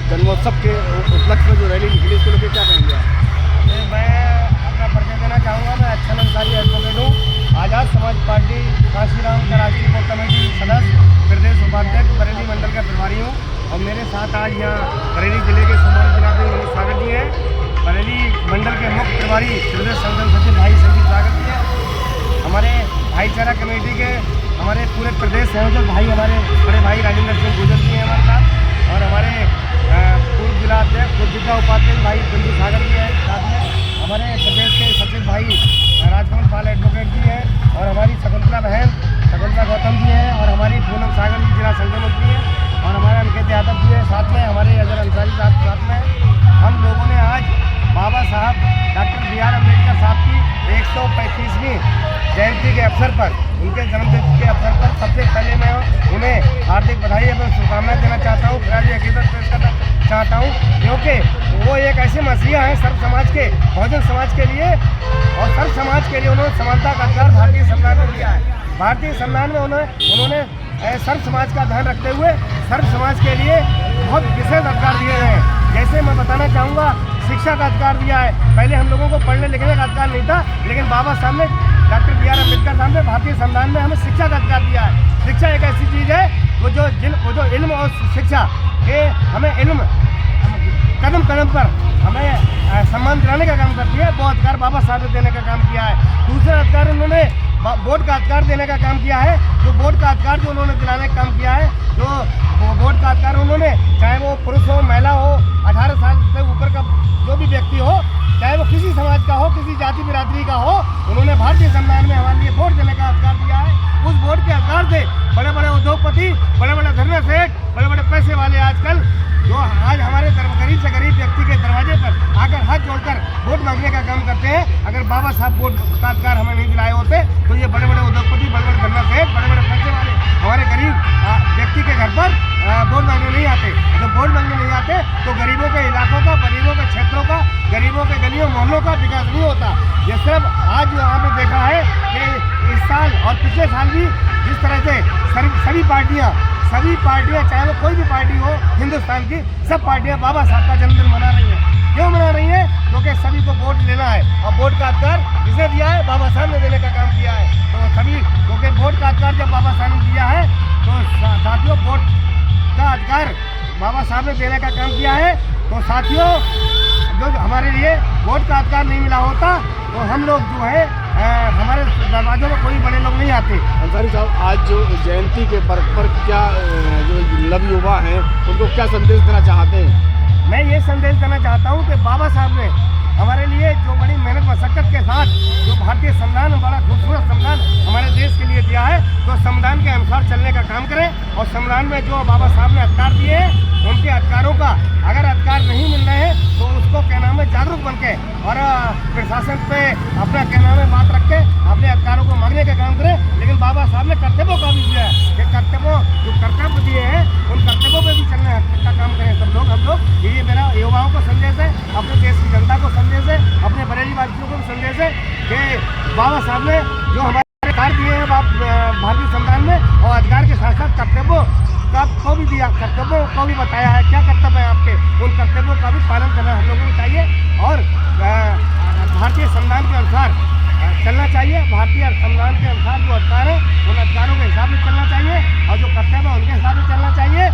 जन्मोत्सव के उपलक्ष्य में जो रैली निकली इसको लेकर क्या कहेंगे आप? मैं अपना परिचय देना चाहूँगा। मैं अच्छा अंसारी एडवोकेट हूँ, आज़ाद समाज पार्टी काशीराम का राष्ट्रीय कोर कमेटी सदस्य, प्रदेश उपाध्यक्ष, बरेली मंडल का प्रभारी हूँ। और मेरे साथ आज यहाँ बरेली जिले के सुमोरी जिलाध्यक्ष मनोज सागर जी हैं, बरेली मंडल के मुख्य प्रभारी प्रदेश संगठन सचिव भाई संजीव सागर जी हैं, हमारे भाईचारा कमेटी के हमारे पूरे प्रदेश संयोजक भाई हमारे बड़े भाई राजेंद्र सिंह गुजर जी हैं हमारे साथ, और हमारे पूर्व जिलाध्यक्ष जिला उपाध्यक्ष भाई संजीव सागर जी हैं साथ में, हमारे प्रदेश के सचिव भाई राजकमल पाल एडवोकेट जी हैं, और हमारी शकुंतला बहन शकुंतला गौतम जी हैं, और हमारी पूनम सागर जी जिला संगठन मंत्री हैं, और हमारे अंकित यादव जी हैं साथ में, हमारे अजहर अंसारी साहब साथ में। हम लोगों ने आज बाबा साहब डॉक्टर B.R. अम्बेडकर साहब की 135वीं जयंती के अवसर पर, उनके जन्मदिन के अवसर पर सबसे पहले मैं उन्हें हार्दिक बधाई एवं शुभकामनाएं देना चाहता हूँ, खराज अकीदत पेश करना चाहता हूँ, क्योंकि वो एक ऐसे मसीहा हैं सर्व समाज के, बहुजन समाज के लिए और सर्व समाज के लिए उन्होंने समानता का अधिकार भारतीय संविधान में दिया है। भारतीय संविधान में उन्होंने सर्व समाज का ध्यान रखते हुए सर्व समाज के लिए बहुत विशेष अधिकार दिए हैं। जैसे मैं बताना चाहूँगा, शिक्षा का अधिकार दिया है। पहले हम लोगों को पढ़ने लिखने का अधिकार नहीं था, लेकिन बाबा साहब ने डॉक्टर B.R. अम्बेडकर साहब ने भारतीय संविधान में हमें शिक्षा का अधिकार दिया है। शिक्षा एक ऐसी चीज़ है वो जो इल्म और शिक्षा के हमें इल्म कदम कदम पर हमें सम्मान दिलाने का काम करती है, वो अधिकार बाबा साहब ने देने का काम किया है। दूसरा अधिकार उन्होंने वोट का अधिकार देने का काम किया है। जो वोट का अधिकार जो उन्होंने दिलाने का काम किया है, जो वोट का अधिकार उन्होंने, चाहे वो पुरुष हो महिला हो, 18 साल से ऊपर का जो भी व्यक्ति हो, चाहे वो किसी समाज का हो, किसी जाति बिरादरी का हो, उन्होंने भारतीय संविधान में हमारे लिए वोट देने का अधिकार दिया है। उस वोट के अधिकार से बड़े बड़े उद्योगपति, बड़े बड़े धरना सेठ, बड़े बड़े पैसे वाले आजकल जो आज हमारे गरीब से गरीब व्यक्ति के दरवाजे पर आकर हाथ जोड़कर वोट मांगने का काम करते हैं। अगर बाबा साहब वोट का अधिकार हमें नहीं दिलाए होते तो ये बड़े बड़े उद्योगपति, बड़े बड़े धरना सेठ, बड़े बड़े पैसे वाले हमारे गरीब व्यक्ति के घर पर वोट मांगने नहीं आते। जब वोट मांगने नहीं आते तो गरीबों के इलाकों का, गरीबों के क्षेत्रों का, गरीबों के गलियों मोहल्लों का विकास नहीं होता। ये सिर्फ आज जो आपने देखा है कि इस साल और पिछले साल भी जिस तरह से सभी पार्टियां, चाहे वो कोई भी पार्टी हो हिंदुस्तान की, सब पार्टियां बाबा साहब का जन्मदिन मना रही हैं। क्यों मना रही हैं? क्योंकि सभी को वोट लेना है, और वोट का अधिकार किसने दिया है? बाबा साहब ने देने का काम किया है। तो सभी, क्योंकि वोट का अधिकार जब बाबा साहब ने दिया है तो साथियों, वोट का अधिकार बाबा साहब ने देने का काम किया है, तो साथियों जो हमारे लिए वोट का अधिकार नहीं मिला होता तो हम लोग जो है हमारे दरवाजों में कोई बड़े लोग नहीं आते। अंसारी साहब, आज जो जयंती के पर्व पर क्या जो नवयुवा हैं उनको क्या संदेश देना चाहते हैं? मैं ये संदेश देना चाहता हूँ कि बाबा साहब ने हमारे लिए जो बड़ी मेहनत मशक्कत के साथ जो भारतीय संविधान, बड़ा खूबसूरत संविधान हमारे देश के लिए दिया है, तो संविधान के अनुसार चलने का काम करें। और संविधान में जो बाबा साहब ने अधिकार दिए हैं, उनके अधिकारों का अगर अधिकार नहीं मिल रहे हैं तो उसको क्या नाम है जागरूक बन के और प्रशासन पे अपना क्या नाम है बात रख के अपने अधिकारों को मांगने का काम करें। लेकिन बाबा साहब ने कर्तव्यों का भी दिया है कि कर्तव्य दिए हैं, उन कर्तव्यों पर भी चलने का काम करें सब लोग, हम लोग। ये मेरा युवाओं को संदेश है, अपने देश की जनता को संदेश है, अपने बरेली वासियों को भी संदेश है कि बाबा साहब ने जो हमारे अधिकार दिए हैं भारतीय संविधान में, और अधिकार के साथ साथ कर्तव्यों को भी दिया, कर्तव्यों को भी बताया है क्या कर्तव्य है आपके, उन कर्तव्यों का भी पालन करना हम लोगों को चाहिए और भारतीय संविधान के अनुसार चलना चाहिए। भारतीय संविधान के अनुसार जो अधिकार है उन अधिकारों के हिसाब से चलना चाहिए, और जो कर्तव्य है उनके हिसाब से चलना चाहिए,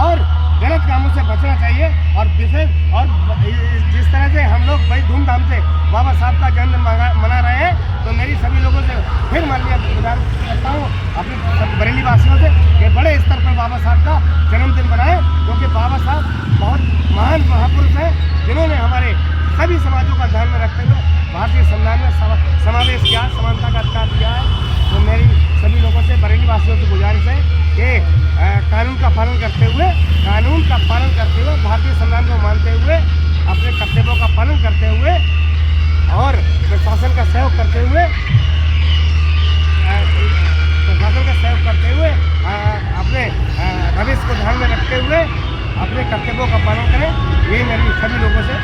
और गलत कामों से बचना चाहिए। और विशेष और जिस तरह से हम लोग बड़ी धूमधाम से बाबा साहब का जन्मदिन मना रहे हैं, तो मेरी सभी लोगों से फिर माननीय गुजारिश करता हूँ अपने बरेली वासियों से कि बड़े स्तर पर बाबा साहब का जन्मदिन मनाएं, क्योंकि बाबा साहब बहुत महान महापुरुष हैं जिन्होंने हमारे सभी समाजों का ध्यान में रखते हुए भारतीय संविधान में समावेश किया, समानता का अधिकार दिया है। तो मेरी सभी लोगों से, बरेली वासियों से गुजारिश है कि कानून का पालन करते हुए भारतीय संविधान को मानते हुए, अपने कर्तव्यों का पालन करते हुए और प्रशासन का सहयोग करते हुए अपने भविष्य को ध्यान में रखते हुए अपने कर्तव्यों का पालन करें। ये मेरी सभी लोगों से